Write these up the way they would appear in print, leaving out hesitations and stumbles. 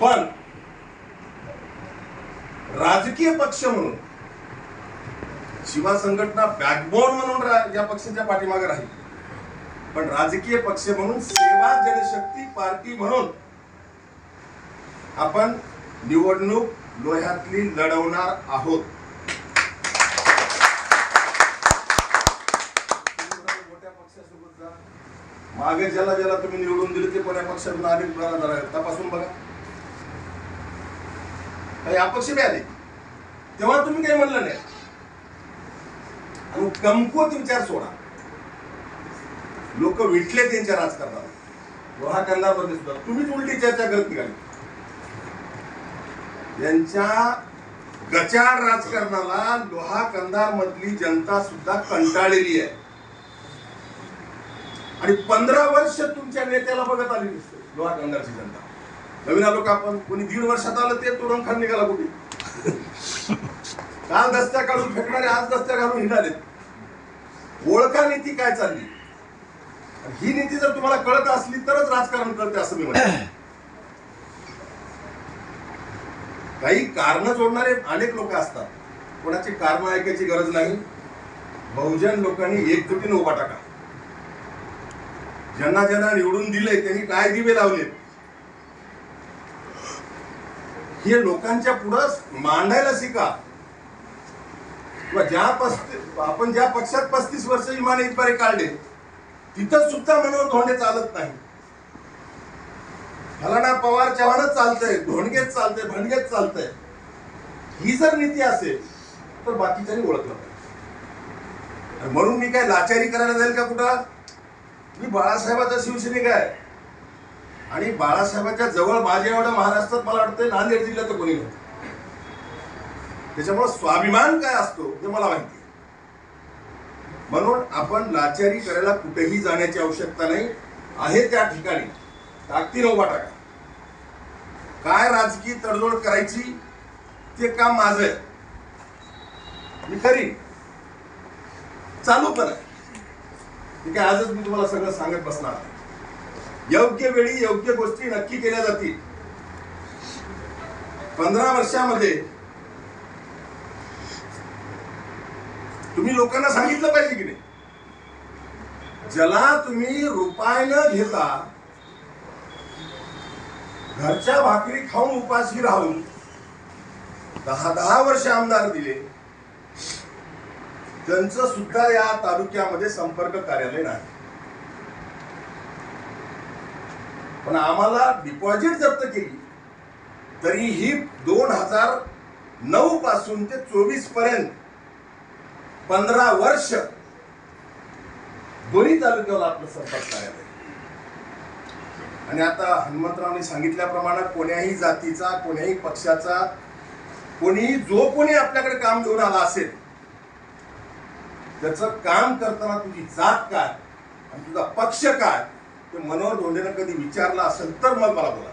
पण राजकीय पक्ष म्हणून शिवा संघटना बॅकबोन म्हणून या पक्षाच्या पाठीमागे राहील, पण राजकीय पक्ष म्हणून सेवा जनशक्ती पार्टी म्हणून आपण निवडणूक लोह्यातली लढवणार आहोत. मोठ्या पक्षासोबत जा, मागे ज्याला ज्याला तुम्ही निवडून दिले ते कोण्या पक्षातून आले जरा तपासून बघा. काही अपक्ष बी आले तेव्हा तुम्ही काही म्हणलं नाही. आणि कमकुवत विचार सोडा. लोक विटले त्यांच्या राजकारणाला. लोहा कंधारमध्ये सुद्धा तुम्हीच उलटी चर्चा करत निघाली. यांच्या गचाळ राजकारणाला लोहा कंधार मधली जनता सुद्धा कंटाळलेली आहे. आणि 15 वर्ष तुमच्या नेत्याला बघत आली दिसते लोहा कंधारची जनता. नवीन आलो का आपण, कोणी 1.5 वर्षात आलं ते तुरंत खान निघाला कुठे. काल दस्त्या काढून फेकणारे आज दस्त्या घालून हिंडाले. ओळखा नीती काय चालली. ही नीती जर तुम्हाला कळत असली तरच राजकारण कळते असं मी म्हणतो. काही कारण जोडणारे अनेक लोक असतात, कोणाची कारण ऐकायची गरज नाही. बहुजन लोकांनी एकजुटीने उभा टाका. ज्यांना ज्यांना निवडून दिले त्यांनी काय दिवे लावले हे लोकांच्या पुढं मांडायला शिका. आपण ज्या पक्षात 35 वर्ष इमान इतबारे काढले तिथं सुद्धा मनोहर धोंडे चालत नाही. फलाना पवार चव्हाणच चालतंय, धोंडगेच चालतंय, भंडगेच चालतंय. ही जर नीती असेल तर बाकीच्यांनी ओळखलं पाहिजे. म्हणून मी काय लाचारी करायला जाईल का कुठं. मी बाळासाहेबाचा शिवसैनिक आहे आणि बाळासाहेबांच्या जवळ माझ्या एवढ्या महाराष्ट्रात मला वाटतं नांदेड जिल्ह्यात कोणी नव्हतं. त्याच्यामुळे स्वाभिमान काय असतो हे मला माहिती. म्हणून आपण लाचारी करायला कुठेही जाण्याची आवश्यकता नाही. आहे त्या ठिकाणी ताकदीने उभा टाका. काय राजकीय तडजोड करायची ते काम माझं आहे, मी करीन, चालू पण आहे. ठीक आहे, आजच मी तुम्हाला सगळं सांगत बसणार आहे. योग्य वेळी योग्य गोष्टी नक्की केल्या जातील. 15 वर्षामध्ये तुम्ही लोकांना सांगितलं पाहिजे की नाही. ज्याला तुम्ही रुपये न घेता घरच्या भाकरी खाऊन उपाशी राहून 10 वर्ष आमदार दिले त्यांचं सुद्धा या तालुक्यामध्ये संपर्क कार्यालय नाही. पण आम्हाला डिपॉझिट जप्त केली तरीही 2009 पासून ते 24 पर्यंत 15 वर्ष दोन्ही तालुक्याला आपलं संपर्क कार्यालय. आणि आता हनुमंतरावने सांगितल्याप्रमाणे कोण्याही जातीचा, कोण्याही पक्षाचा, कोणीही जो कोणी आपल्याकडे काम घेऊन आला असेल त्याचं काम करताना तुझी जात काय आणि तुझा पक्ष काय ते मनोहर धोंडेनं कधी विचारलं असेल तर मग मला बोला.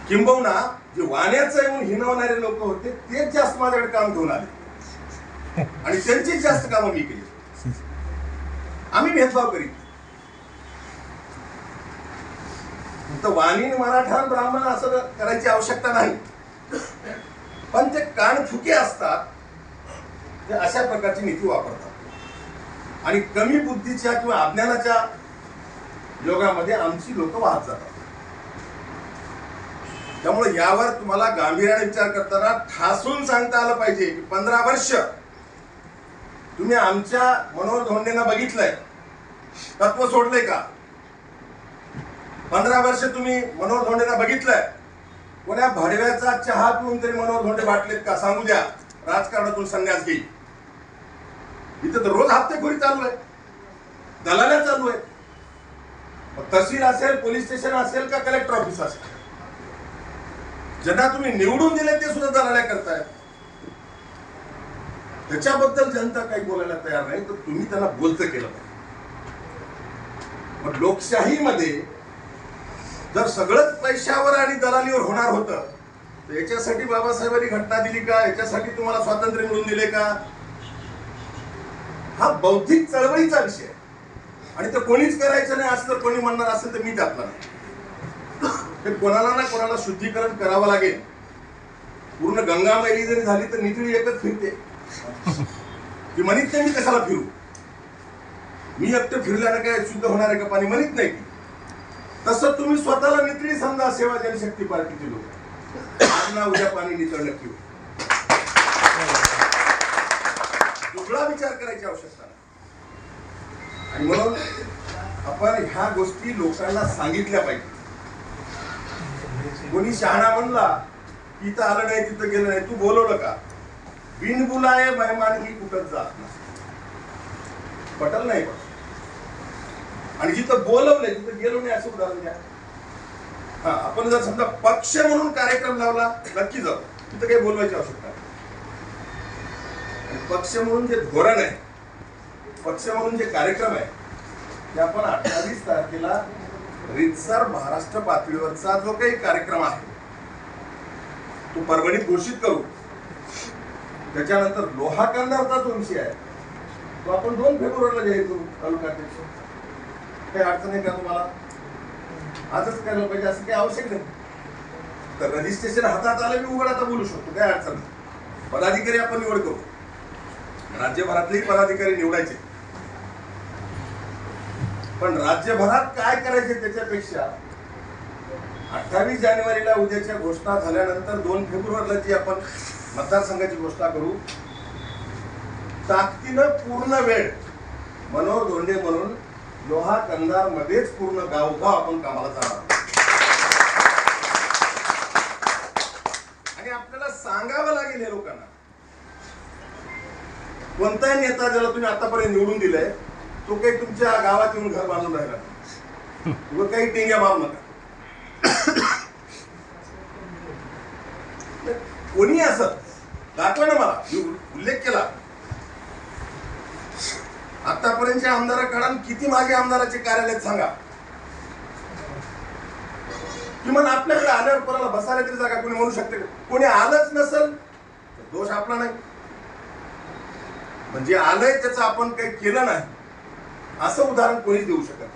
किंबहुना जे वाण्याचं येऊन हिनवणारे लोक होते तेच जास्त माझ्याकडे काम घेऊन आले आणि त्यांचीच जास्त कामं मी केली. आम्ही भेदभाव करीत. फक्त वाणी मराठा ब्राह्मण असं करायची आवश्यकता नाही. पण ते कानफुके असतात, ते अशा प्रकारची नीती वापरतात आणि कमी बुद्धीच्या किंवा अज्ञानाच्या योगामध्ये आमची लोक वाहत जातात. त्यामुळे यावर तुम्हाला गांभीर्याने विचार करताना ठासून सांगता आलं पाहिजे की 15 वर्ष तुम्ही आमच्या मनोहर धोंडेंना बघितलंय, तत्व सोडलंय का. 15 वर्ष तुम्ही मनोहर धोंडेंना बघितलंय, कोण्या भाडव्याचा चहा पिऊन तरी मनोहर धोंडे वाटलेत का सांगू द्या. राजकारणातून संन्यास घेईल. इथं तर रोज हप्तेखोरी चालू आहे, दलाल्या चालू आहे. तहसील असेल, पोलीस स्टेशन असेल का कलेक्टर ऑफिस असेल, ज्यांना तुम्ही निवडून दिले ते सुद्धा दलाल्या करताय. त्याच्याबद्दल जनता काही बोलायला तयार नाही, तर तुम्ही त्यांना बोलतं केलं पाहिजे. मग लोकशाहीमध्ये जर सगळंच पैशावर आणि दलालीवर होणार होतं तर याच्यासाठी बाबासाहेबांनी घटना दिली का, याच्यासाठी तुम्हाला स्वातंत्र्य मिळवून दिले का. हा बौद्धिक चळवळीचा विषय आणि ते कोणीच करायचं नाही असं जर कोणी म्हणणार असेल तर मी त्यातला नाही. हे कोणाला ना कोणाला शुद्धीकरण करावं लागेल. पूर्ण गंगा मैली जरी झाली तर नितळी एकच फिरते. ती म्हणत नाही मी कशाला फिरू, मी एकटं फिरल्यानं काय शुद्ध होणार आहे का पाणी, म्हणत नाही. तसं तुम्ही स्वतःला नितळी समजा. सेवा जनशक्ती पार्टीचे लोक आज ना उद्या पाणी नितळ नक्की होईल. वेगळा विचार करायची आवश्यकता नाही. आणि म्हणून आपण ह्या गोष्टी लोकांना सांगितल्या पाहिजे. कोणी शहाणा म्हणला की इथं आलं नाही तिथं गेलं नाही, तू बोलवलं का, बिन बुलाये मेहमान ही कुठं जात नाही, पटल नाही. आणि जिथं बोलवलंय तिथं गेलो नाही असं उदाहरण द्या. हा, आपण जर समजा पक्ष म्हणून कार्यक्रम लावला नक्की जाऊ, तिथं काही बोलवायची आवश्यकता नाही. पक्ष म्हणून जे धोरण आहे, पक्ष म्हणून जे कार्यक्रम आहे, ते आपण 28 तारखेला रीतसर महाराष्ट्र पातळीवरचा जो काही कार्यक्रम आहे तो परभणीत घोषित करू. त्याच्यानंतर लोहा कंधारचा जो विषय आहे तो आपण 2 फेब्रुवारीला जाहीर करू तालुकाध्यक्ष. काही अडचण आहे का तुम्हाला? आजच करायला पाहिजे असं काही आवश्यक नाही. तर रजिस्ट्रेशन हातात आलं मी उघड आता बोलू शकतो, काही अडचण नाही. पदाधिकारी आपण निवड करू, राज्यभरातलेही पदाधिकारी निवडायचे. पण राज्यभरात काय करायचे त्याच्यापेक्षा 28 जानेवारीला उद्याच्या घोषणा झाल्यानंतर 2 फेब्रुवारीला जी आपण मतदारसंघाची घोषणा करू, ताकदीनं पूर्ण वेळ मनोहर धोंडे म्हणून लोहा कंधार मध्येच पूर्ण गावगाव आपण कामाला जाणार. आणि आपल्याला सांगावं लागेल हे लोकांना, कोणताही नेता ज्याला तुम्ही आतापर्यंत निवडून दिलाय तो काही तुमच्या गावात येऊन घर बांधून राहिला नाही, काही टेंग्या मारू नका. कोणी असं दाखवा ना मला, उल्लेख केला आतापर्यंतच्या आमदाराकडून किती मागे आमदाराचे कार्यालय सांगा. किमान आपल्याकडे आल्यावर कोणाला बसायला तरी जागा कोणी म्हणू शकते. कोणी आलंच नसेल तर दोष आपला नाही. म्हणजे आलंय त्याचं आपण काही केलं नाही असं उदाहरण कोणीच देऊ शकत नाही.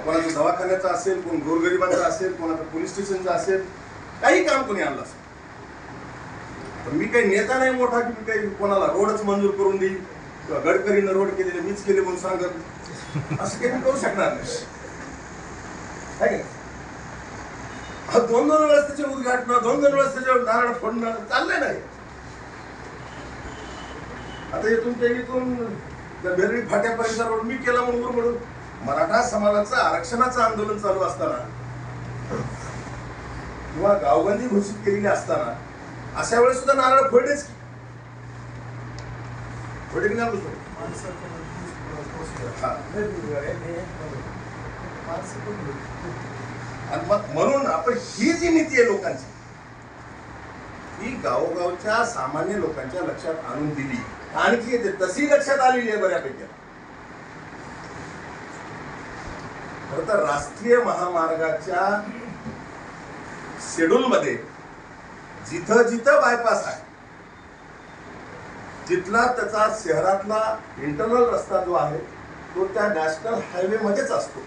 कोणाचं दवाखान्याचं असेल, कोण गोरगरिबांचं असेल, कोणाचं पोलीस स्टेशनचं असेल, काही काम कोणी आणलं असेल. पण मी काही नेता नाही मोठा की मी काही कोणाला रोडच मंजूर करून देईल किंवा गडकरीनं रोड केलेले मीच केले म्हणून सांगत असं काही करू शकणार नाही. 2-2 वेळेस त्याचे उद्घाटन, 2-2 वेळेस त्याच्यावर नारळ फोडणं चाललंय नाही. आता इथून बेरडी फाट्यापर्यंत रोड मी केला म्हणून मराठा समाजाचं आरक्षणाचं आंदोलन चालू असताना किंवा गावबंदी घोषित केलेली असताना अशा वेळेस सुद्धा नारळ फोडेच की फोडे की नाही. म्हणून आपण ही जी नीती आहे लोकांची ही गावोगावच्या सामान्य लोकांच्या लक्षात आणून दिली. आणखी येते तशी लक्षात आलेली आहे बऱ्यापैकी. खरं तर राष्ट्रीय महामार्गाच्या शेड्यूल मध्ये जिथं जिथं बायपास आहे तिथला त्याचा शहरातला इंटरनल रस्ता जो आहे तो त्या नॅशनल हायवे मध्येच असतो.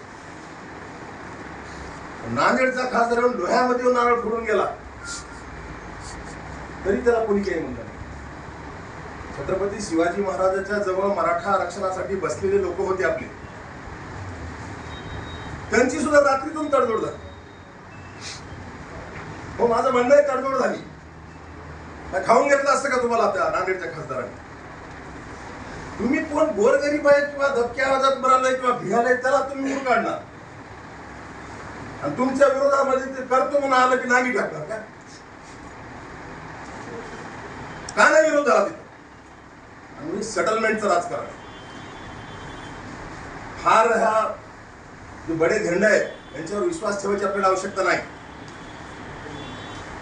नांदेडचा खासदार लोह्यामध्ये नारळ फोडून गेला तरी त्याला कोणी काही म्हणत नाही. छत्रपती शिवाजी महाराजांच्या जवळ मराठा आरक्षणासाठी बसलेले लोक होते आपले, त्यांची सुद्धा रात्रीतून तडजोड झाली. हो, माझं म्हणणं आहे तडजोड झाली. खाऊन घेतलं असतं का तुम्हाला त्या नांदेडच्या खासदारांनी? तुम्ही कोण गोरगरीब आहे किंवा धक्क्या आवाजात मरालाय किंवा भियालाय त्याला तुम्ही निवडून काढणार आणि तुमच्या विरोधामध्ये ते करतो म्हणून आलं की नागी टाकणार का? का नाही विरोध झाला तिथं? आणि सेटलमेंटचं राजकारण फार हा जे बडे झेंडे आहेत यांच्यावर विश्वास ठेवायची आपल्याला आवश्यकता नाही.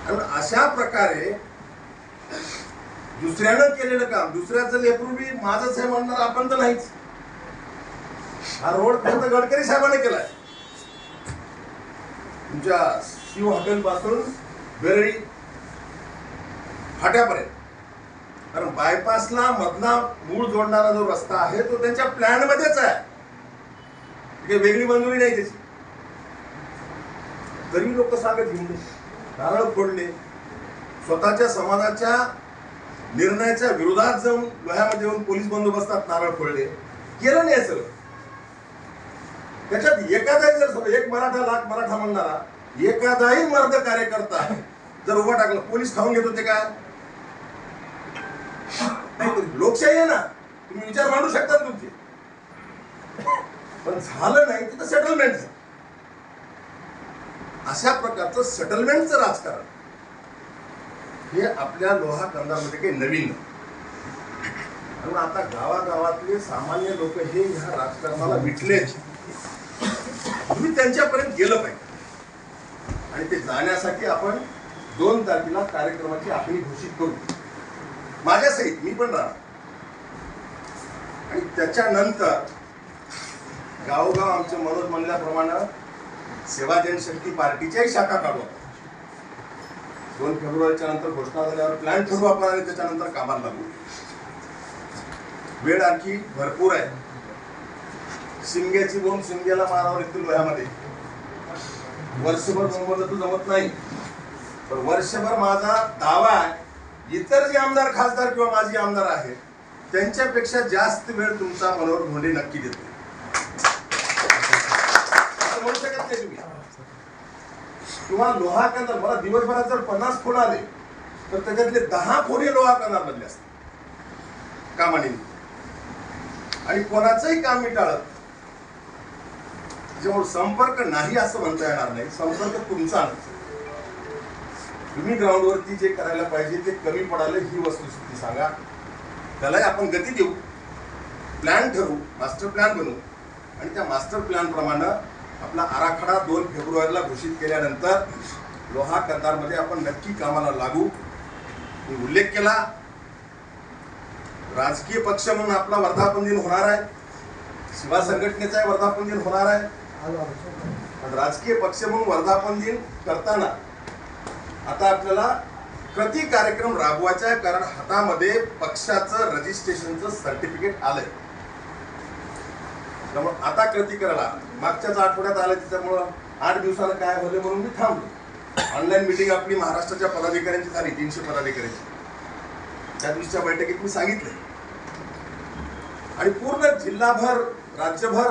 आणि अशा प्रकारे दुसऱ्यानं केलेलं काम दुसऱ्याचं लेकरू बी माझंच आहे म्हणणार आपण तर नाहीच. हा रोड फक्त गडकरी साहेबांनी केलाय, तुमच्या शिव हॉटेल पासून बेरडी फाट्यापर्यंत. कारण बायपासला मधला मूळ जोडणारा जो रस्ता आहे तो त्यांच्या प्लॅन मध्येच आहे, वेगळी मंजुरी नाही त्याची. तरी लोक सांगत हिंडले, नारळ फोडले, स्वतःच्या समाजाच्या निर्णयाच्या विरोधात जाऊन लोह्यामध्ये येऊन पोलीस बंदोबस्तात नारळ फोडले, केलं नाही सगळं. त्याच्यात एखादाही जर एक मराठा म्हणणारा एखादाही मर्द कार्यकर्ता जर उभा टाकला, पोलीस खाऊन घेत होते काय? नाही, लोकशाही आहे ना, तुम्ही विचार मांडू शकता तुमचे. पण झालं नाही तिथं सेटलमेंट. अशा प्रकारचं सेटलमेंटचं राजकारण हे आपल्या लोहा कंधारमध्ये काही नवीन नाही. म्हणून आता गावागावातले सामान्य लोक हे ह्या राजकारणाला विटले, तुम्ही त्यांच्यापर्यंत गेलं पाहिजे. आणि ते जाण्यासाठी आपण 2 तारखेला कार्यक्रमाची आखणी घोषित करू, माझ्यासहित मी पण राहणार. आणि त्याच्यानंतर गावोगाव आमचे मनोज म्हणल्याप्रमाणे सेवा जनशक्ती पार्टीच्याही शाखा काढू. 2 फेब्रुवारीच्या नंतर घोषणा झाल्यावर प्लॅन ठरवू आपण आणि त्याच्यानंतर कामाला लागू. वेळ आणखी भरपूर आहे. शिमग्याची बोंब शिमग्याला मारावर येतो लोह्यामध्ये. वर्षभर बोंबवलं तर जमत नाही, पण वर्षभर माझा दावा आहे, इतर जे आमदार खासदार किंवा माजी आमदार आहेत त्यांच्यापेक्षा जास्त वेळ तुमचा मनोहर धोंडे नक्की देतो. म्हणू शकत नाही तुम्ही. किंवा लोहा कंधार, मला दिवसभरात जर 50 फोन आले तर त्याच्यातले 10 फोन हे लोहा कंधार मधले असतात कामाने. आणि कोणाचंही काम मी टाळत. त्याच्यामुळे संपर्क नाही असं म्हणता येणार नाही, संपर्क तुमचा. तुम्ही ग्राउंडवरती जे करायला पाहिजे ते कमी पडाले ही वस्तुस्थिती सांगा, त्यालाही आपण गती देऊ, प्लॅन ठरवू, मास्टर प्लॅन बनवू. आणि त्या मास्टर प्लॅन प्रमाणे आपला आराखडा 2 फेब्रुवारीला घोषित केल्यानंतर लोहा कंधारमध्ये आपण नक्की कामाला लागू. मी उल्लेख केला, राजकीय पक्ष म्हणून आपला वर्धापन दिन होणार आहे, शिवा संघटनेचा वर्धापन दिन होणार आहे. पण राजकीय पक्ष म्हणून वर्धापन दिन करताना आता आपल्याला कृती कार्यक्रम राबवायचा आहे, कारण हातामध्ये पक्षाचं रजिस्ट्रेशनचं सर्टिफिकेट आलंय. त्यामुळे आता कृती करायला मागच्याच आठवड्यात आलं, त्याच्यामुळं 8 दिवसानं काय होलं म्हणून मी थांबलो. ऑनलाईन मीटिंग आपली महाराष्ट्राच्या पदाधिकाऱ्यांची झाली, 300 पदाधिकाऱ्यांची. त्या दिवशीच्या बैठकीत मी सांगितलं. आणि पूर्ण जिल्हाभर राज्यभर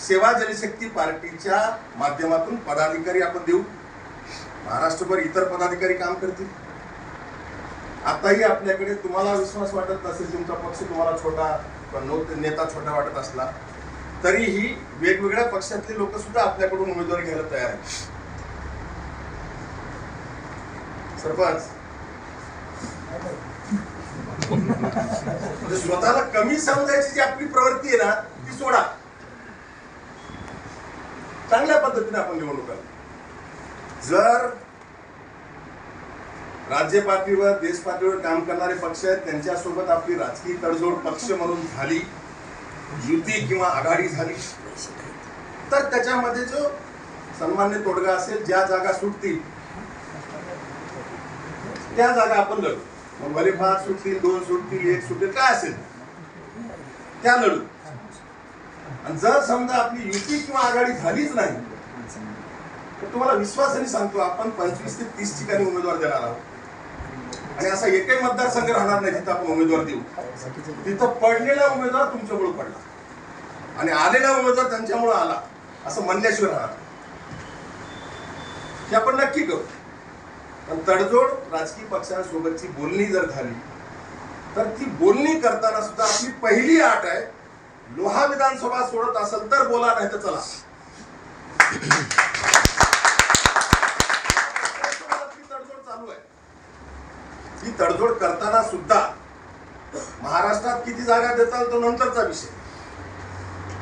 सेवा जनशक्ती पार्टीच्या माध्यमातून पदाधिकारी आपण देऊ. महाराष्ट्रभर इतर पदाधिकारी काम करतील. आताही आपल्याकडे तुम्हाला विश्वास वाटत नसेल, तुमचा पक्ष तुम्हाला छोटा नेता छोटा वाटत असला तरीही वेगवेगळ्या पक्षातले लोक सुद्धा आपल्याकडून उमेदवारी घ्यायला तयार आहेत. सरपंच स्वतःला कमी समजायची जी आपली प्रवृत्ती आहे ना ती सोडा. चांगल्या पद्धतीने आपण निवडणूक जर राज्य पातळीवर देश पातळीवर काम करणारे पक्ष आहेत त्यांच्यासोबत आपली राजकीय तडजोड पक्ष म्हणून झाली, युती किंवा आघाडी झाली तर त्याच्यामध्ये जो सन्मान्य तोडगा असेल, ज्या जागा सुटतील त्या जागा आपण लढू. मग भले 5 सुटतील, 2 सुटतील, 1 सुटेल, काय असेल त्या लढू. आणि जर समजा आपली युती किंवा आघाडी झालीच नाही तर तुम्हाला विश्वासाने सांगतो आपण 25 ते 30 ठिकाणी उमेदवार देणार आहोत. आणि असा एकही मतदारसंघ राहणार नाही जिथं आपण उमेदवार देऊ. तिथं पडलेला उमेदवार तुमच्यामुळे पडला आणि आलेला उमेदवार त्यांच्यामुळे आला असं म्हणल्याशिवाय राहणार. हे आपण नक्की करू. पण तडजोड राजकीय पक्षांसोबतची बोलणी जर झाली तर ती बोलणी करताना सुद्धा आपली पहिली अट आहे, लोहा विधानसभा सोडत असेल तर बोला, नाही तर चला. तडजोड चालू आहे. ही तडजोड करताना सुद्धा महाराष्ट्रात किती जागा देताल तो नंतरचा विषय.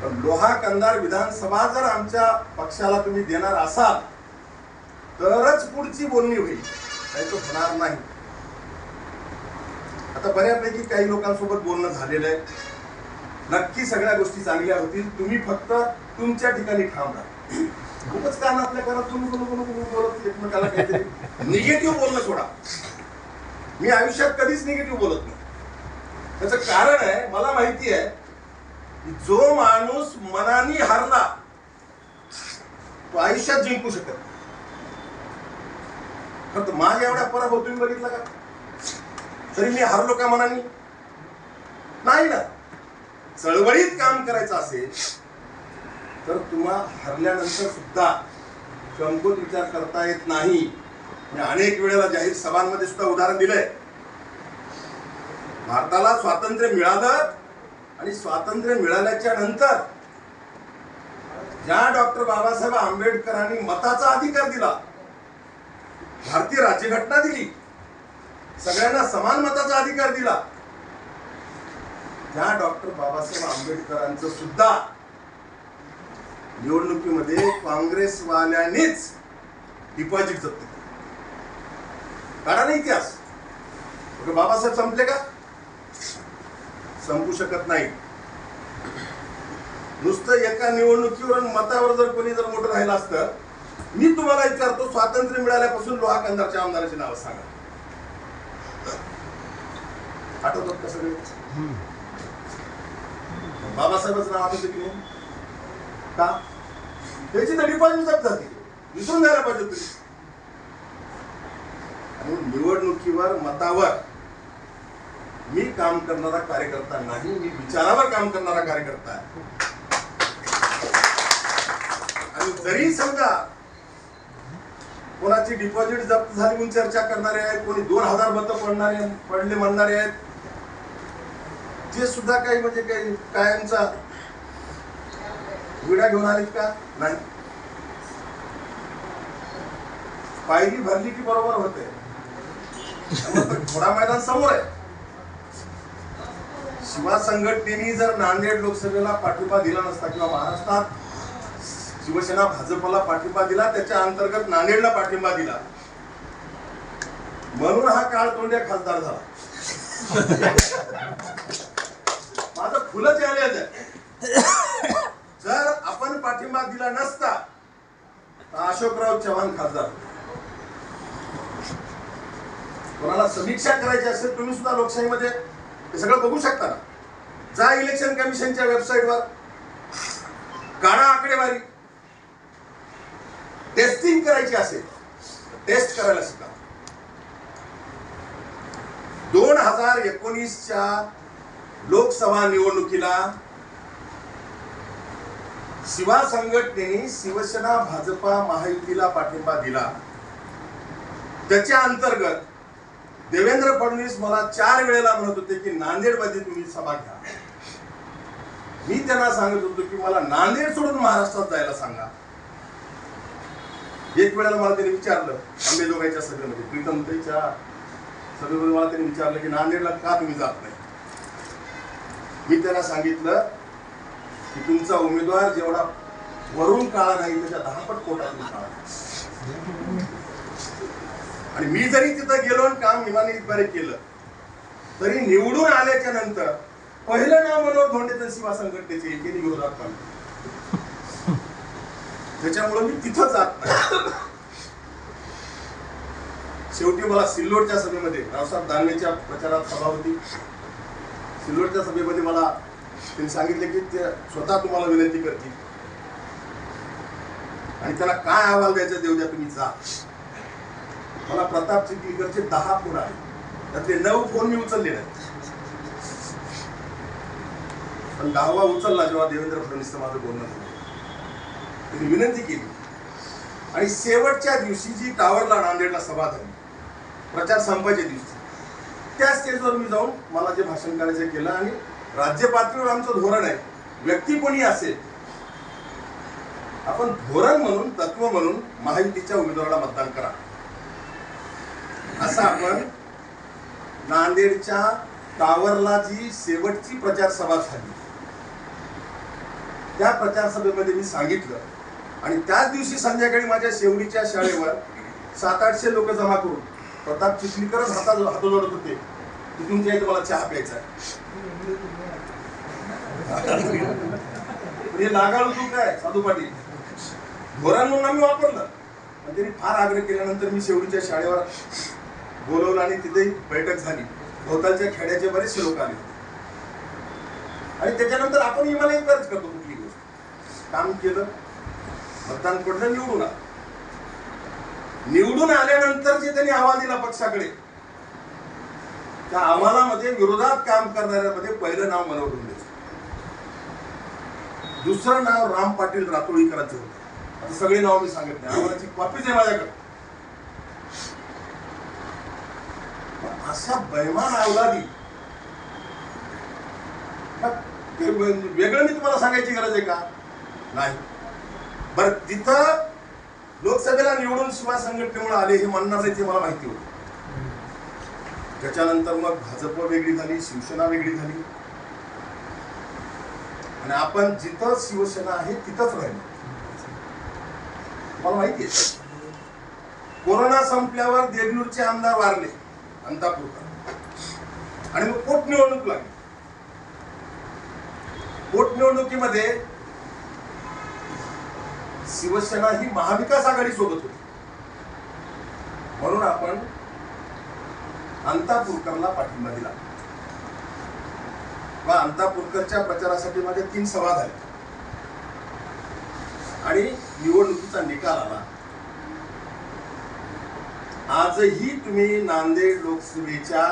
पण लोहा कंधार विधानसभा जर आमच्या पक्षाला तुम्ही देणार असाल तरच पुढची बोलणी होईल, नाही तो होणार नाही. आता बऱ्यापैकी काही लोकांसोबत बोलणं झालेलं आहे. नक्की सगळ्या गोष्टी चांगल्या होतील. तुम्ही फक्त तुमच्या ठिकाणी ठाम राहा. खूपच कारण आपल्या घरात तुम्ही बोलत एकमेकाला काहीतरी निगेटिव्ह बोलणं सोडा. मी आयुष्यात कधीच निगेटिव्ह बोलत नाही. त्याचं कारण आहे, मला माहिती आहे की जो माणूस मनाने हारला तो आयुष्यात जिंकू शकत नाही. फक्त माझ्या एवढ्या पराभव तुम्ही बघितला का? तरी मी हारलो का मनाने? नाही ना. चळवळीत काम करायचं असेल तर तुम्हाला हरल्यानंतर सुद्धा कमकुवत विचार करता येत नाही. मी अनेक वेळेला जाहीर सभांमध्ये सुद्धा उदाहरण दिलंय. भारताला स्वातंत्र्य मिळालं आणि स्वातंत्र्य मिळाल्याच्या नंतर ज्या डॉक्टर बाबासाहेब आंबेडकरांनी मताचा अधिकार दिला, भारतीय राज्यघटना दिली, सगळ्यांना समान मताचा अधिकार दिला, त्या डॉक्टर बाबासाहेब आंबेडकरांचं सुद्धा निवडणुकीमध्ये काँग्रेसवाल्यांनीच डिपॉझिट जप्त केलं. काढा ना इतिहास. बाबासाहेब संपले का? संपू शकत नाही. नुसतं एका निवडणुकीवर मतावर जर कोणी जर मोठं राहिलं असतं, मी तुम्हाला विचारतो, स्वातंत्र्य मिळाल्यापासून लोहा कंदारच्या आमदाराची नावं सांगा. आठवतात का सगळे? बाबासाहेबांचं नाव आठवतं की नाही? का? त्याची तर डिपॉझिट जप्त झाली. विसरून जायला पाहिजे तुम्ही. आणि निवडणुकीवर मतावर मी काम करणारा कार्यकर्ता नाही, मी विचारावर काम करणारा कार्यकर्ता आहे. आणि जरी समजा कोणाची डिपॉझिट जप्त झाली म्हणून चर्चा करणारे आहेत, कोणी 2000 मतं पडले म्हणणारे आहेत, ते सुद्धा काही म्हणजे काही कायमचा विडा घेऊन आलेत का? नाही. पायरी भरली की बरोबर होते. थोडा मैदान समोर आहे. शिवा संघटनेने जर नांदेड लोकसभेला पाठिंबा दिला नसता किंवा महाराष्ट्रात शिवसेना भाजपला पाठिंबा दिला, त्याच्या अंतर्गत नांदेडला पाठिंबा दिला, म्हणून हा काळ तोंड्या खासदार झाला. माझं फुलंच आले. जर आपण पाठिंबा दिला नसता तर अशोकराव चव्हाण खासदार. कोणाला समीक्षा करायची असेल तुम्ही सुद्धा लोकशाहीमध्ये हे सगळं बघू शकता ना. जा इलेक्शन कमिशनच्या वेबसाईटवर, काढा आकडेवारी. टेस्टिंग करायची असेल टेस्ट करायला शिका. 2019च्या लोकसभा निवडणुकीला शिवा संघटनेने शिवसेना भाजपा महायुतीला पाठिंबा दिला. त्याच्या अंतर्गत देवेंद्र फडणवीस मला 4 वेळेला म्हणत होते की नांदेडमध्ये तुम्ही सभा घ्या. मी त्यांना सांगत होतो की मला नांदेड सोडून महाराष्ट्रात जायला सांगा. एक वेळेला मला त्यांनी विचारलं अंबेजोगाईच्या सभेमध्ये, प्रीतमताईच्या सभेमध्ये मला त्यांनी विचारलं की नांदेडला का तुम्ही जात नाही. मी त्यांना सांगितलं की तुमचा उमेदवार जेवढा वरून काळा नाही त्याच्या 10 पट कोटातून काळा. आणि मी जरी तिथं गेलो आणि काम इमानदारीने केलं तरी निवडून आल्याच्या नंतर पहिलं नाव मनोहर धोंडे शिवा संघटनेचे एकेने विरोधात काढलं. त्याच्यामुळे मी तिथं जात नाही. शेवटी मला सिल्लोडच्या सभेमध्ये रावसाहेब दानवेच्या प्रचारात सभा होती. सिल्लोडच्या सभेमध्ये मला त्यांनी सांगितले की ते स्वतः तुम्हाला विनंती करतील आणि त्याला काय अहवाल द्यायचा देऊ द्या, तुम्ही जा. मला प्रताप चिखलीकरचे 10 फोन आले, त्यातले 9 फोन मी उचलले नाही. पण 10वा उचलला जेव्हा देवेंद्र फडणवीस माझं बोलणं झालं. त्यांनी विनंती केली आणि शेवटच्या दिवशी जी टावरला नांदेडला सभा झाली, प्रचार संपायच्या दिवशी, त्या स्टेजवर मी जाऊन मला जे भाषण करायचं केलं. आणि राज्य पातळीवर आमचं धोरण आहे, व्यक्ती कोणी असेल, आपण धोरण म्हणून तत्व म्हणून महायुतीच्या उमेदवाराला मतदान करा, असं आपण नांदेडच्या टावरला जी शेवटची प्रचार सभा झाली त्या प्रचार सभेमध्ये मी सांगितलं. आणि त्याच दिवशी संध्याकाळी माझ्या शेवडीच्या शाळेवर 700-800 लोक जमा करून प्रताप चिखलीकरच हात जोडत होते की तुमच्या इथे मला चहा प्यायचा आहे. म्हणजे लागाळू तू काय साधू पाटील धोरण म्हणून आम्ही वापरलं. आणि त्यांनी फार आग्रह केल्यानंतर मी शेवडीच्या शाळेवर बोलवलं आणि तिथे बैठक झाली. भोवतालच्या खेड्याचे बरेचसे लोक आले आणि त्याच्यानंतर आपण इमानदारीच करतो. कुठली गोष्ट काम केलं, मतदान पडलं, निवडून आला. निवडून आल्यानंतर जे त्यांनी अहवाल दिला पक्षाकडे, त्या अहवालामध्ये विरोधात काम करणाऱ्यामध्ये पहिलं नाव मनोहर धोंडेचं, दुसरं नाव राम पाटील रातोळीकरांचं होतं. आता सगळे नाव मी सांगत नाही, अहवालाची कॉपीच आहे माझ्याकडे. अशा बैमान अवलादी वेगळं मी तुम्हाला सांगायची गरज आहे का? नाही. बरं, तिथं लोकसभेला निवडून शिवा संघटनेमुळे आले हे म्हणणार नाही, ते मला माहिती होतं. त्याच्यानंतर मग भाजप वेगळी झाली, शिवसेना वेगळी झाली, आणि आपण जिथं शिवसेना आहे तिथंच राहिलो. मला माहिती आहे, कोरोना संपल्यावर देगलूरचे आमदार वारले अंतापूरकर, आणि मग पोटनिवडणूक लागली. पोटनिवडणुकीमध्ये शिवसेना ही महाविकास आघाडी सोबत होती, म्हणून आपण अंतापूरकरला पाठिंबा दिला. व अंतापूरकरच्या प्रचारासाठी माझ्या 3 सभा झाल्या आणि निवडणुकीचा निकाल आला. आजही तुम्ही नांदेड लोकसभेच्या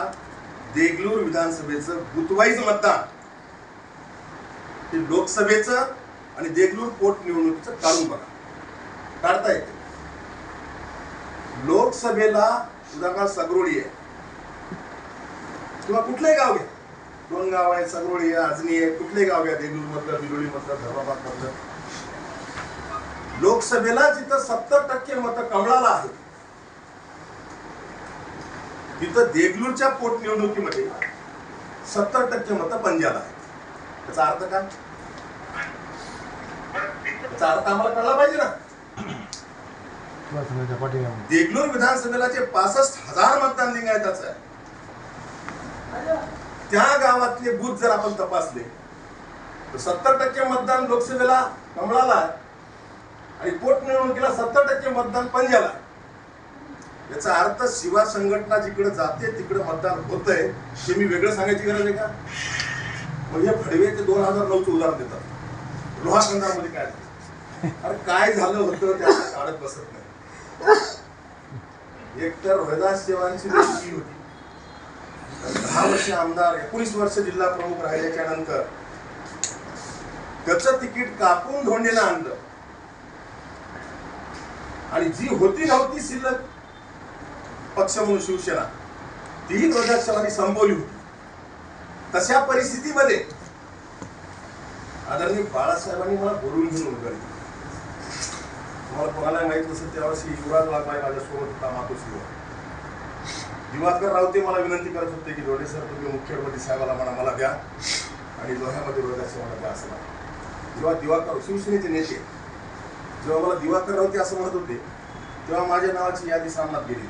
देगलूर विधानसभेचं बुथवाईज मतदान हे लोकसभेचं आणि देगलूर पोटनिवडणुकीचं काढून बघा, काढता येते. लोकसभेला उदाहरणार्थ सगरोळी आहे किंवा कुठलंही गाव घ्या, 2 गाव आहे, सगरोळी आहे, अजनी आहे, कुठले गाव घ्या, देगलूर मधलं, बिलोळी मधलं, धर्माबाद मधलं. लोकसभेला जिथं 70% मतं कमळाला आहेत, तिथं देगलूरच्या पोटनिवडणुकीमध्ये 70% मतं पंजाला आहेत. त्याचा अर्थ काय? त्याचा अर्थ आम्हाला कळला पाहिजे ना. देगलूर विधानसभेला जे 65,000 मतदान लिंगायताच आहे, त्या गावातले बूथ जर आपण तपासले तर 70% मतदान लोकसभेला कमळाला आहे आणि पोटनिवडणुकीला 70% मतदान पंजाला आहे. याचा अर्थ शिवा संघटना जिकडे जाते तिकडे मतदान होतंय, हे मी वेगळं सांगायची गरज आहे का? म्हणजे फडवे ते 2009चं उदाहरण देतात, लोहाखंडामध्ये काय झालं. अरे काय झालं होतं त्याला काढत बसत नाही. एकतर रोहिदास चव्हाणची देणगी होती, 10 वर्ष आमदार, 19 वर्ष जिल्हा प्रमुख राहिल्याच्या नंतर त्याचं तिकीट कापून धोंडेला आणलं, आणि जी होती नव्हती शिल्लक पक्ष म्हणून शिवसेना, तीही रोहिदास चव्हाणांनी संपवली होती. तशा परिस्थितीमध्ये आदरणीय बाळासाहेबांनी मला बोलून घेऊन उभारली. तुम्हाला कोणाला माहित नसेल, त्यावर्षी युवराज वाघमारे माझ्यासोबत होता, मातोश्रीवर. दिवाकर रावते मला विनंती करत होते की रोडे सर, तुम्ही मुख्यमंत्री साहेबाला मला द्या आणि लोह्यामध्ये रोहिदास चव्हाण द्या असं. जेव्हा दिवाकर शिवसेनेचे नेते, जेव्हा मला दिवाकर रावते असं म्हणत होते, तेव्हा माझ्या नावाची यादी सामनात गेली.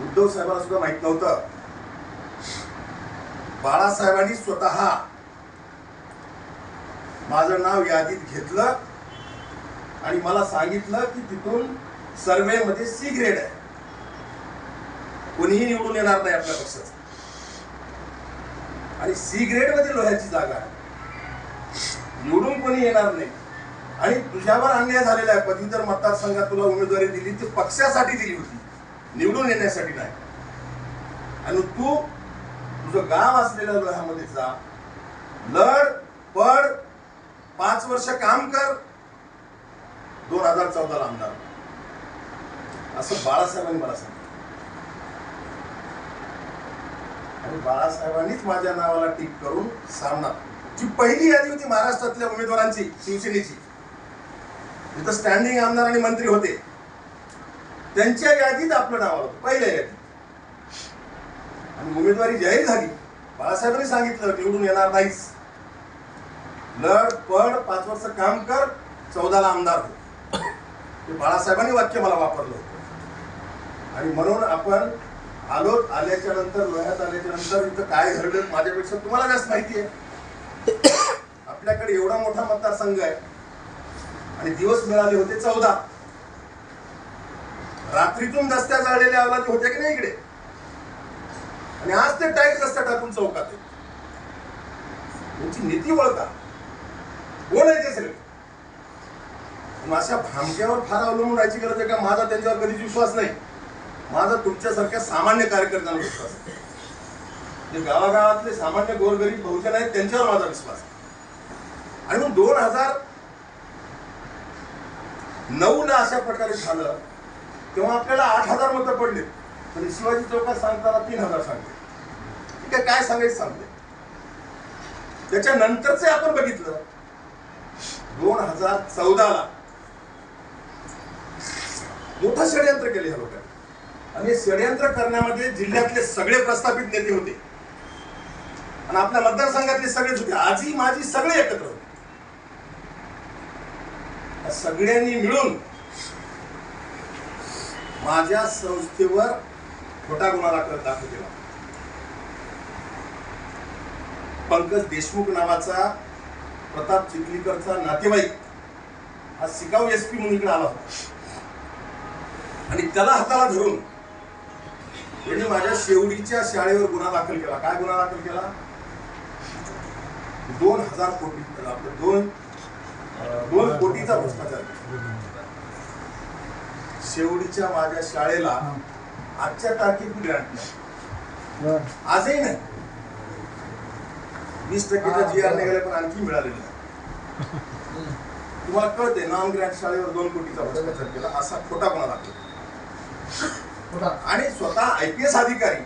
उद्धव साहेबांना सुद्धा माहित नव्हतं. बाळासाहेबांनी स्वतः माझं नाव यादीत घेतलं आणि मला सांगितलं की तिथून सर्वे मध्ये C ग्रेड आहे, कोणीही निवडून येणार नाही आपल्या पक्षाचं, आणि C ग्रेड मध्ये लोह्याची जागा आहे, निवडून कोणी येणार नाही, आणि तुझ्यावर अन्याय झालेला आहे. पदवीधर मतदारसंघात तुला उमेदवारी दिली ती पक्षासाठी दिली होती, निवडून येण्यासाठी नाही. आणि तू तुझं गाव असलेल्या लोह्यामध्ये जा, लढ पड, 5 वर्ष काम कर, 2014ला आमदार, असं बाळासाहेबांनी मला सांगितलं. आणि बाळासाहेबांनीच माझ्या नावाला टिक करून सामना, जी पहिली यादी होती महाराष्ट्रातल्या उमेदवारांची शिवसेनेची, जिथं स्टँडिंग आमदार आणि मंत्री होते, त्यांच्या यादीत आपलं नाव आलं पहिल्या यादीत. आणि उमेदवारी जाहीर झाली, बाळासाहेबांनी सांगितलं निवडून येणार नाहीस, लढ पड, 5 वर्ष काम कर, 14ला आमदार हो. ते बाळासाहेबांनी वाक्य मला वापरलं होतं. आणि म्हणून आपण आल्याच्या नंतर, लोह्यात आल्याच्या नंतर इथं काय घडलं माझ्यापेक्षा तुम्हाला जास्त माहिती आहे. आपल्याकडे एवढा मोठा मतदारसंघ आहे आणि दिवस मिळाले होते 14. रात्रीतून दस्त्या जाळलेल्या अवलादी होत्या की नाही इकडे, आणि आज ते टाईट रस्ता टाकून चौकात आहे. त्यांची नीती ओळखा. कोण आहे ते सगळे? अशा भामक्यावर फार अवलंबून राहायची गरज आहे का? माझा त्यांच्यावर कधीच विश्वास नाही. माझा तुमच्यासारख्या सामान्य कार्यकर्त्यांवर विश्वास आहे. जे गावागावातले सामान्य गोरगरीब बहुजन आहेत त्यांच्यावर माझा विश्वास आहे. आणि मग 2009 ला अशा प्रकारे झालं तेव्हा आपल्याला 8,000 मतं पडले. पण शिवाजी चौकात सांगताना 3,000 सांगते. ठीक आहे, काय सांगायचं सांगते. त्याच्यानंतरचे आपण बघितलं 2014 ला मोठं षडयंत्र केले ह्या लोकांनी. आणि षडयंत्र करण्यामध्ये जिल्ह्यातले सगळे प्रस्थापित नेते होते आणि आपल्या मतदारसंघातले सगळेच होते. आजी माझी सगळे एकत्र होते. सगळ्यांनी मिळून माझ्या संस्थेवर खोटा गुन्हा दाखल केला. पंकज देशमुख नावाचा प्रताप चिखलीकरचा नातेवाईक हा शिकाऊ एसपी म्हणून इकडे आला होता आणि त्याला हाताला धरून त्यांनी माझ्या शेवडीच्या शाळेवर गुन्हा दाखल केला. काय गुन्हा दाखल केला? 2,000 कोटी आपलं 2 कोटीचा भ्रष्टाचार. शेवडीच्या माझ्या शाळेला आजच्या तारखेत ग्रँट नाही, आजही नाही. 20% GR निघाले पण आणखी मिळालेले नाही. तुम्हाला कळते नॉन ग्रँट शाळेवर 2 कोटीचा भ्रष्टाचार केला असा खोटा गुन्हा दाखल. आणि स्वतः IPS अधिकारी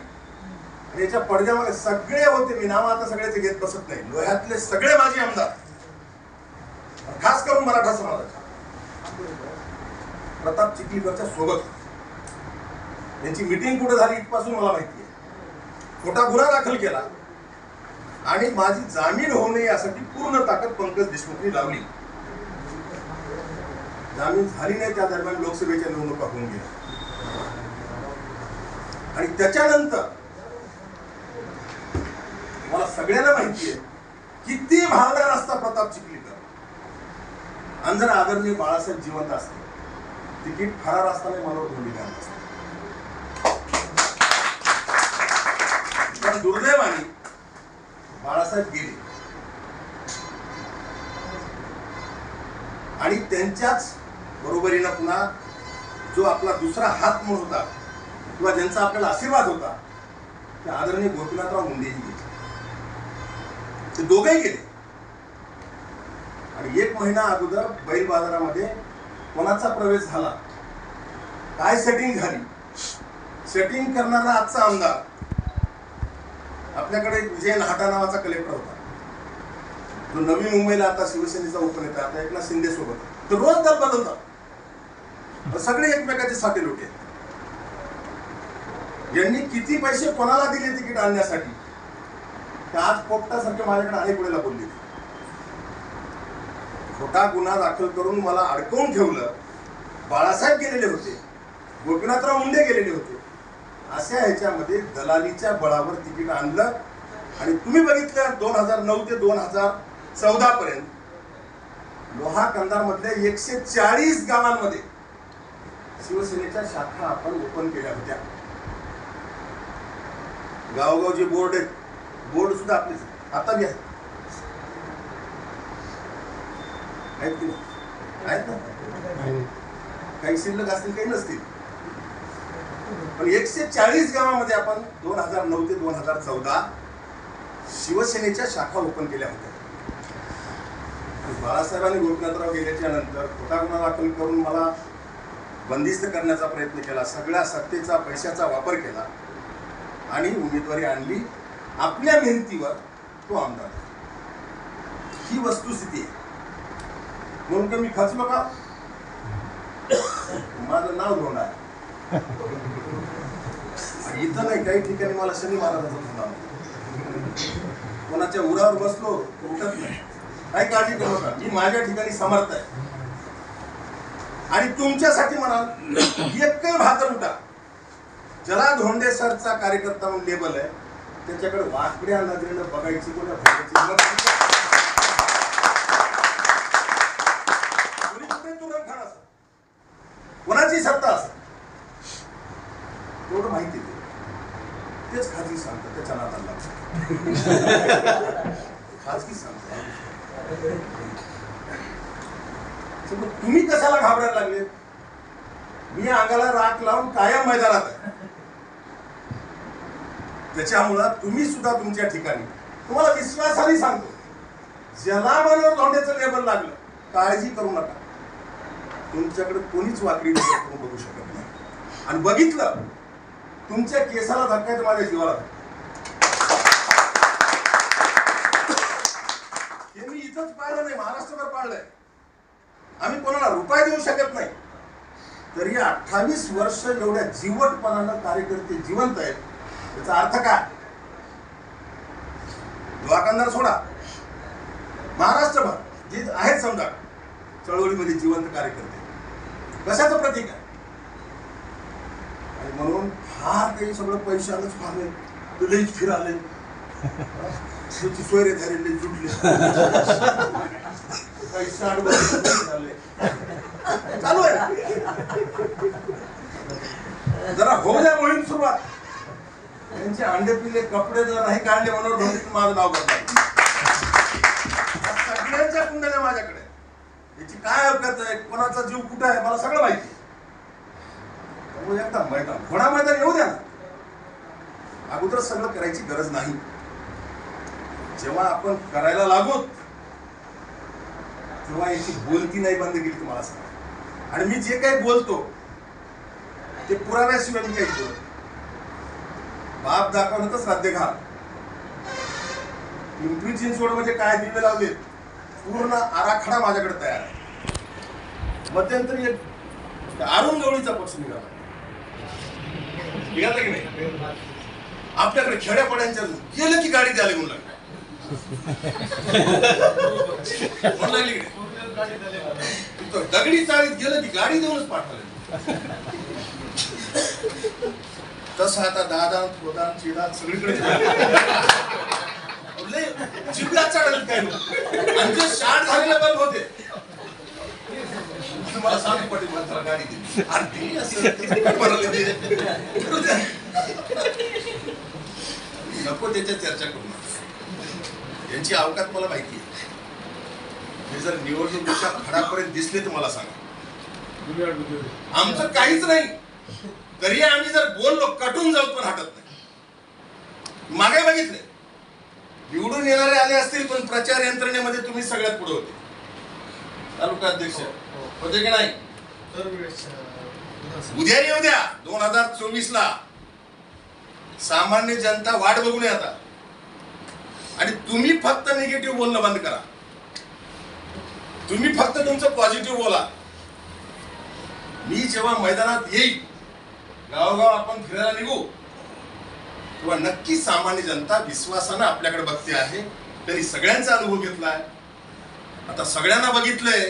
याच्या पडद्यावर सगळे होते. मी नाव आता सगळ्याचे घेत बसत नाही. लोह्यातले सगळे माझे आमदार, खास करून मराठा समाजाचे, प्रताप चिखलीकरच्या सोबत. त्यांची मीटिंग कुठे झाली इथपासून मला माहिती आहे. खोटा गुन्हा दाखल केला आणि माझी जामीन होऊ नये यासाठी पूर्ण ताकद पंकज देशमुखनी लावली. जामीन झाली नाही. त्या दरम्यान लोकसभेच्या निवडणुका होऊन गेल्या आणि त्याच्यानंतर मला सगळ्यांना माहिती आहे किती भावना असता प्रताप चिखलीकर. आणि जर आदरणीय बाळासाहेब जिवंत असते, तिकीट फरार असताना मला धोंडी घ्यायला असते. पण दुर्दैवाने बाळासाहेब गेले आणि त्यांच्याच बरोबरीनं पुन्हा जो आपला दुसरा हात म्हणून होता किंवा ज्यांचा आपल्याला आशीर्वाद होता ते आदरणीय गोपीनाथराव मुंडेही गेले. ते दोघेही गेले. आणि 1 महिना अगोदर बैल बाजारामध्ये कोणाचा प्रवेश झाला, काय सेटिंग झाली, सेटिंग करणारा आजचा आमदार. आपल्याकडे विजय नाहटा नावाचा कलेक्टर होता, जो नवी मुंबईला आता शिवसेनेचा उपनेता, आता एकनाथ शिंदे सोबत. तो रोज दल बदलतात. सगळे एकमेकाचे साठे लोटे. यांनी किती पैसे कोणाला दिले तिकीट आणण्यासाठी ते आज पोपटासारखे माझ्याकडे अनेक वेळेला बोलले. खोटा गुन्हा दाखल करून मला अडकवून ठेवलं. बाळासाहेब गेलेले होते, गोपीनाथराव मुंडे गेलेले होते. अशा ह्याच्यामध्ये दलालीच्या बळावर तिकीट आणलं. आणि तुम्ही बघितलं 2009 ते 2014 पर्यंत लोहा कंधार मधल्या 140 गावांमध्ये शिवसेनेच्या शाखा आपण ओपन केल्या होत्या. गावोगावचे बोर्ड आहेत, बोर्ड सुद्धा आपलेच आता बी आहेत की नाही? आहेत ना? काही शिल्लक असतील, काही नसतील. पण 140 गावामध्ये आपण 2009 ते 2014 शिवसेनेच्या शाखा ओपन केल्या होत्या. बाळासाहेबांनी गोपीनाथराव गेल्याच्या नंतर खोटा गुन्हा दाखल करून मला बंदिस्त करण्याचा प्रयत्न केला. सगळ्या सत्तेचा पैशाचा वापर केला आणि उमेदवारी आणली. आपल्या मेहनतीवर तो आमदार. ही वस्तुस्थिती आहे. म्हणून का मी खचलो का? माझं नाव धोंड आहे. इथं नाही, काही ठिकाणी मला शनी महाराजांचं नाव. कोणाच्या उरावर बसलो उठत नाही, काही काळजी करू नका. मी माझ्या ठिकाणी समर्थ आहे. आणि तुमच्यासाठी म्हणाल एक भाकर उठा. ज्याला धोंडे सरचा कार्यकर्ता म्हणून लेबल आहे त्याच्याकडे वाकड्या नजरेनं बघायची कोणा कोणाची सत्ता असत एवढं माहिती आहे. तेच खाजगी सांगतात, त्याच्या नादाला खाजगी सांगतात. मग तुम्ही कशाला घाबरायला लागले? मी अंगाला राख लावून कायम मैदानात आहे. त्याच्यामुळं तुम्ही सुद्धा तुमच्या ठिकाणी, तुम्हाला विश्वासाने सांगतो, ज्याला मनोहर धोंडेचं लेबल लागलं, काळजी करू नका. तुमच्याकडे कोणीच वाकडी नजर करून बघू शकत नाही. आणि बघितलं, तुमच्या केसाला धक्का तर माझ्या जीवाला धक्का. हे मी इथंच पाळलं नाही, महाराष्ट्रभर पाळलंय. आम्ही कोणाला रुपये देऊ शकत नाही, तरी 28 वर्ष एवढ्या जीवटपणानं कार्यकर्ते जिवंत आहेत. याचा अर्थ काय? दुआकंदार सोडा, महाराष्ट्रभर जे आहेत समजा चळवळीमध्ये जिवंत कार्यकर्ते, कशाचं प्रतीक आहे? आणि म्हणून फार काही सगळं पैशालाच फारले, लईच फिराले, त्याची सोयरे झाले, जुटले, चालू आहे. जरा होऊ द्या मोहीम सुरुवात. त्यांचे अंडे पिले कपडे जर नाही काढले म्हणून माझं नाव करतात. सगळ्यांच्या कुंडल्या माझ्याकडे. याची काय अवकात आहे, कोणाचा जीव कुठे आहे, मला सगळं माहिती. त्यामुळे एकदा मैदान घोडा मैदान येऊ द्या. अगोदर सगळं करायची गरज नाही. जेव्हा आपण करायला लागू तेव्हा याची बोलती नाही बंद केली, तुम्हाला सांग. आणि मी जे काही बोलतो ते पुराव्याशिवाय मी काही बोलतो. बाप दाखवण्याचं श्राद्ध घाल. पिंपरी चिंचवड म्हणजे काय दिवे लावले, पूर्ण आराखडा माझ्याकडे तयार आहे. मध्यंतरी एक अरुण गवळीचा पक्ष निघाला की नाही? आपल्याकडे खेड्यापाड्यांच्या गेलं की गाडी द्यायला म्हणून लागली. दगडी चाळीत गेलं की गाडी देऊनच पाठवले. तसं आता दादा थोदान चिदा सगळीकडे जिबला चढल काय आणि जे शाट झालेले बल्ब होते, तुम्हाला सांगू पटेल मात्र गाडी दिली. आणि नको त्याच्या चर्चा करू नका. यांची अवकात मला माहिती आहे. हे जर निवडणुकीच्या फडापर्यंत दिसले तर मला सांगा. आमचं काहीच नाही, तरी आम्ही जर बोललो कटून जाऊ पण हटत नाही. मागे बघितले, निवडून येणारे आले असतील पण प्रचार यंत्रणेमध्ये तुम्ही सगळ्यात पुढे होते. तालुका अध्यक्ष होते की नाही? उद्या येऊ द्या. 2024 ला सामान्य जनता वाट बघून येतात. आणि तुम्ही फक्त निगेटिव्ह बोलणं बंद करा. तुम्ही फक्त तुमचं पॉझिटिव्ह बोला. मी जेव्हा मैदानात येईल, गावोगाव आपण फिरायला निघू, तेव्हा नक्की सामान्य जनता विश्वासानं आपल्याकडे बघते आहे. तरी सगळ्यांचा अनुभव घेतलाय. आता सगळ्यांना बघितलंय,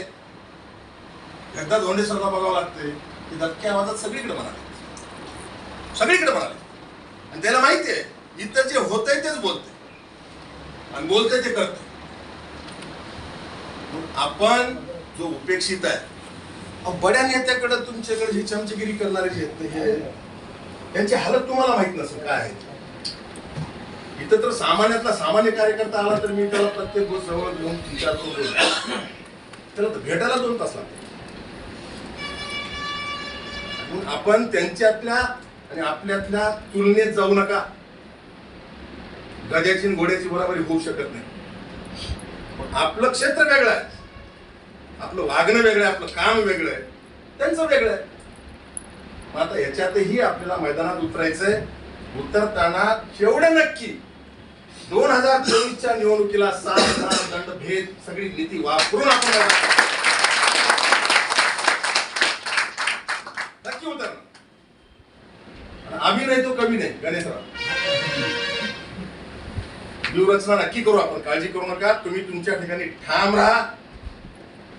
एकदा धोंडे सरला बघावं लागतंय की धक्क्या आवाजात सगळीकडे म्हणाले, सगळीकडे म्हणाले. आणि त्याला माहिती आहे इथं जे होतंय तेच बोलते आणि बोलते ते करते. आपण जो उपेक्षित आहे, बड्या नेत्याकडे तुमच्याकडे ही चमचगिरी करणारे जे आहेत, त्यांची हालत तुम्हाला माहित नसेल काय आहे. इथं तर सामान्यातला सामान्य कार्यकर्ता आला तर मी त्याला प्रत्येक गोष्ट जवळ घेऊन विचारतो, त्याला भेटायला 2 तास लागतात. आपण त्यांच्यातल्या आणि आपल्यातल्या तुलनेत जाऊ नका. गद्याची आणि घोड्याची बरोबरी होऊ शकत नाही. आपलं क्षेत्र वेगळं आहे, आपलं वागणं वेगळं आहे, आपलं काम वेगळं आहे, त्यांचं वेगळं आहे. मग आता याच्यातही आपल्याला मैदानात उतरायचंय. उतरताना केवढं नक्की 2024च्या निवडणुकीला 7 दंड भेद सगळी नीती वापरून आपण नक्की उतरणार. आम्ही नाही तो कमी नाही. गणेशराव, व्यूहरचना नक्की करू आपण, काळजी करू नका. तुम्ही तुमच्या ठिकाणी ठाम राहा.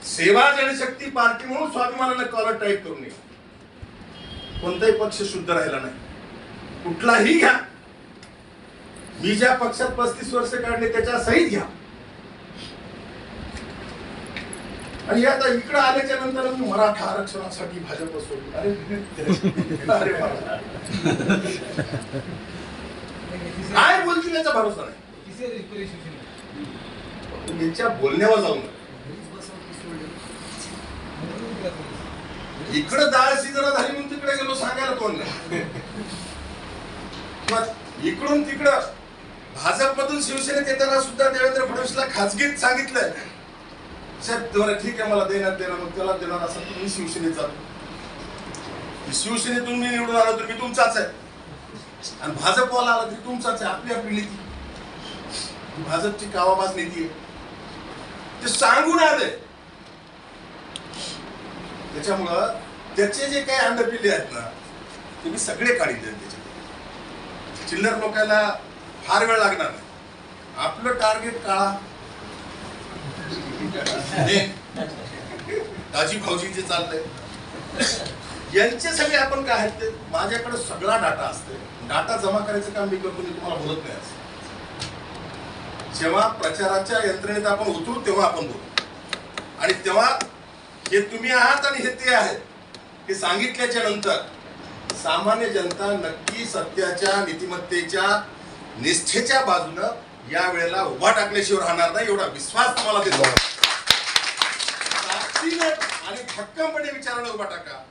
सेवा जनशक्ती पार्टी म्हणून स्वाभिमानानं कॉलर टाईप करून नये. कोणताही पक्ष शुद्ध राहिला नाही, कुठलाही घ्या. मी ज्या पक्षात 35 वर्ष काढले त्याच्या सहित घ्या. आणि आता इकडे आल्याच्या नंतर मी मराठा आरक्षणासाठी भाजप सोडली. अरे काय बोलतील याचा भरोसा नाही. यांच्या बोलण्यावर जाऊ नका. इकडं डाळ शिजणं झाली म्हणून तिकडे गेलो सांगायला कोण नाही. इकडून तिकडं भाजपमधून शिवसेनेत येताना सुद्धा देवेंद्र फडणवीसला खासगीत सांगितलंय, साहेब ठीक आहे मला देणार मग त्याला देणार असं तुम्ही शिवसेनेत जातो. शिवसेनेतून मी निवडून आलो तर मी तुमचाच आहे, आणि भाजपवाला आला तरी तुमचाच आहे. आपली आपली नीती, भाजपची कावाबाज नीती आहे, ते सांगून आले. त्याच्यामुळं त्याचे जे काही अंडपिल्ले आहेत ना ते मी सगळे काढले. त्याच्या चिल्लर लोकांना फार वेळ लागणार नाही. आपलं टार्गेट काळा दाजी भाऊजी जे चालतंय यांचे सगळे आपण काय आहेत ते माझ्याकडे सगळा डाटा असते. डाटा जमा करायचं काम मी करतो, मी तुम्हाला बोलत नाही. जेव्हा प्रचाराच्या यंत्रणेत आपण उतरू तेव्हा आपण बोलू, आणि तेव्हा हे तुम्ही आहात आणि हे ते आहेत हे सांगितल्याच्या नंतर सामान्य जनता नक्की सत्याच्या, नीतिमत्तेच्या, निष्ठेच्या बाजूनं या वेळेला उभा टाकल्याशिवाय राहणार नाही, एवढा विश्वास तुम्हाला देतो. आणि भक्कमपणे विचाराने उभा टाका.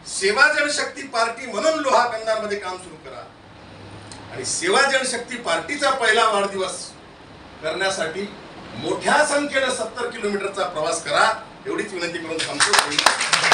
सेवा जनशक्ती पार्टी म्हणून लोहा कंधारमध्ये काम सुरू करा, आणि सेवा जनशक्ती पार्टीचा पहिला वाढदिवस करण्यासाठी मोठ्या संख्येने 70 किलोमीटरचा प्रवास करा, एवढीच विनंती करून थांबतो.